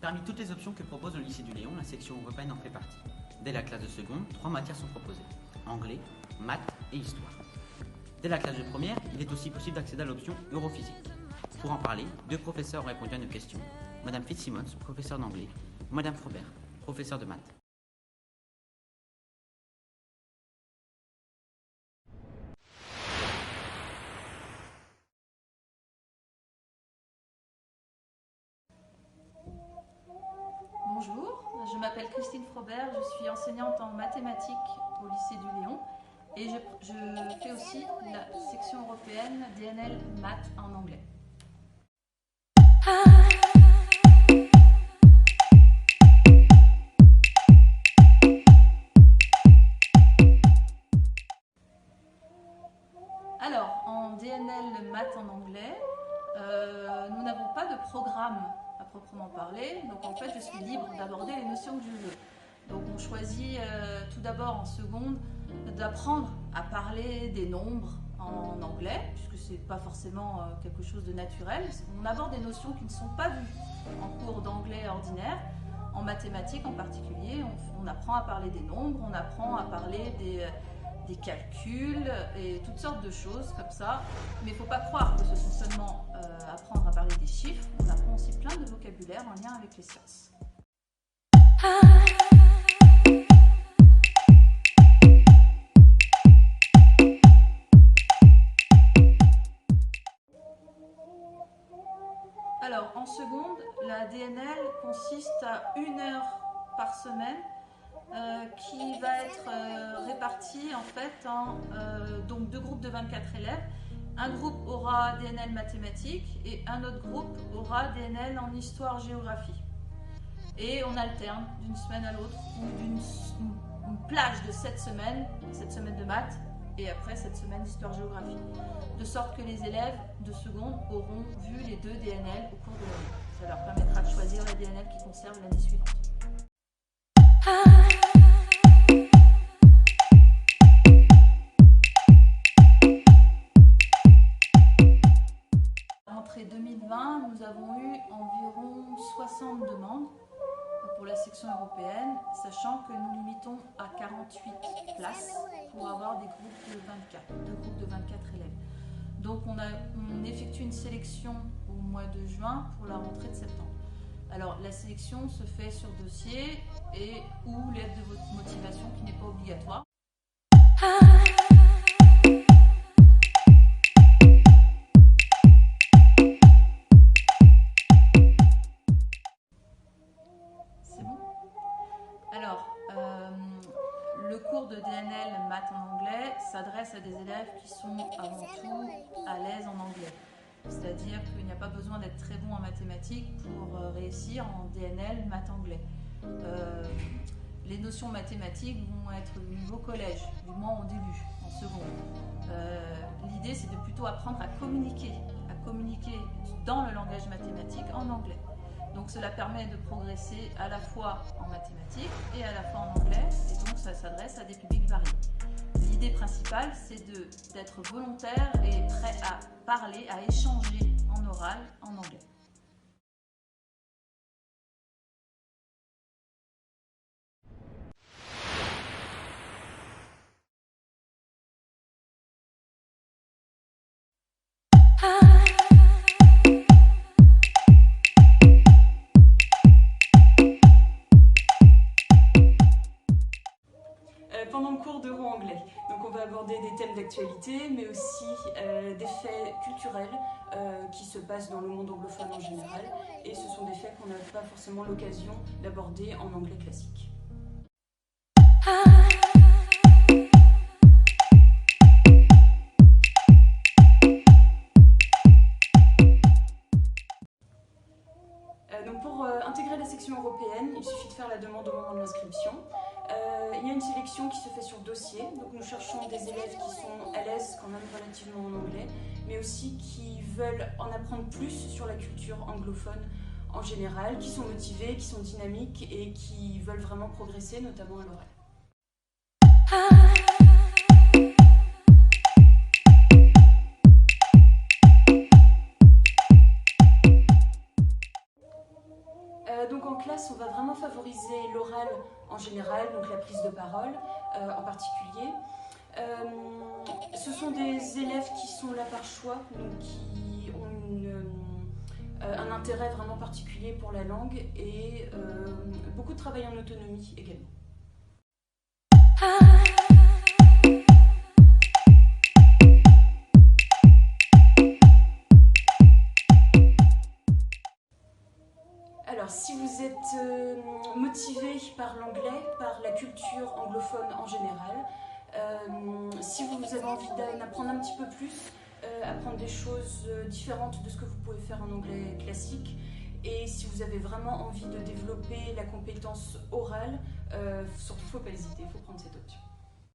Parmi toutes les options que propose le lycée du Léon, la section européenne en fait partie. Dès la classe de seconde, 3 matières sont proposées. Anglais, maths et histoire. Dès la classe de première, il est aussi possible d'accéder à l'option Europhysique. Pour en parler, 2 professeurs ont répondu à nos questions. Madame Fitzsimmons, professeure d'anglais, et Madame Frobert, professeure de maths. Bonjour, je m'appelle Christine Frobert, je suis enseignante en mathématiques au lycée du Léon et je fais aussi la section européenne DNL Maths en anglais. Alors, en DNL Maths en anglais, nous n'avons pas de programme à proprement parler, donc en fait je suis libre d'aborder les notions que je veux. Donc on choisit tout d'abord en seconde d'apprendre à parler des nombres en anglais, puisque c'est pas forcément quelque chose de naturel. On aborde des notions qui ne sont pas vues en cours d'anglais ordinaire. En mathématiques en particulier, on apprend à parler des nombres, on apprend à parler des calculs et toutes sortes de choses comme ça. Mais il ne faut pas croire que ce sont seulement apprendre à parler des chiffres, on apprend aussi plein de vocabulaire en lien avec les sciences. Alors, en seconde, la DNL consiste à 1 heure par semaine qui va être répartie en fait en donc 2 groupes de 24 élèves. Un groupe aura DNL mathématiques et un autre groupe aura DNL en histoire-géographie. Et on alterne d'une semaine à l'autre, ou d'une plage de 7 semaines de maths, et après cette semaine d'histoire-géographie. De sorte que les élèves de seconde auront vu les 2 DNL au cours de l'année. Ça leur permettra de choisir la DNL qui conserve l'année suivante. Rentrée 2020, nous avons eu environ 60 demandes pour la section européenne, sachant que nous limitons à 48 places pour avoir des groupes de 24, 2 groupes de 24 élèves. Donc on effectue une sélection au mois de juin pour la rentrée de septembre. Alors la sélection se fait sur dossier et ou l'aide de votre motivation qui n'est pas obligatoire. C'est bon? Alors, le cours de DNL maths en anglais s'adresse à des élèves qui sont avant tout à l'aise en anglais. C'est-à-dire qu'il n'y a pas besoin d'être très bon en mathématiques pour réussir en DNL maths anglais. Les notions mathématiques vont être au niveau collège, du moins au début, en seconde. L'idée c'est de plutôt apprendre à communiquer dans le langage mathématique en anglais. Donc cela permet de progresser à la fois en mathématiques et à la fois en anglais, et donc ça s'adresse à des publics variés. L'idée principale, c'est d'être volontaire et prêt à parler, à échanger en oral en anglais. Pendant le cours d'euro-anglais, donc on va aborder des thèmes d'actualité, mais aussi des faits culturels qui se passent dans le monde anglophone en général, et ce sont des faits qu'on n'a pas forcément l'occasion d'aborder en anglais classique. Donc pour intégrer la section européenne, il suffit de faire la demande au moment de l'inscription. Il y a une sélection qui se fait sur dossier, donc nous cherchons des élèves qui sont à l'aise quand même relativement en anglais, mais aussi qui veulent en apprendre plus sur la culture anglophone en général, qui sont motivés, qui sont dynamiques et qui veulent vraiment progresser, notamment à l'oral. Donc en classe, on va vraiment favoriser l'oral en général, donc la prise de parole en particulier. Ce sont des élèves qui sont là par choix, donc qui ont un intérêt vraiment particulier pour la langue et beaucoup de travail en autonomie également. Alors, si vous êtes motivé par l'anglais, par la culture anglophone en général, si vous avez envie d'en apprendre un petit peu plus, apprendre des choses différentes de ce que vous pouvez faire en anglais classique, et si vous avez vraiment envie de développer la compétence orale, surtout il ne faut pas hésiter, il faut prendre cette option.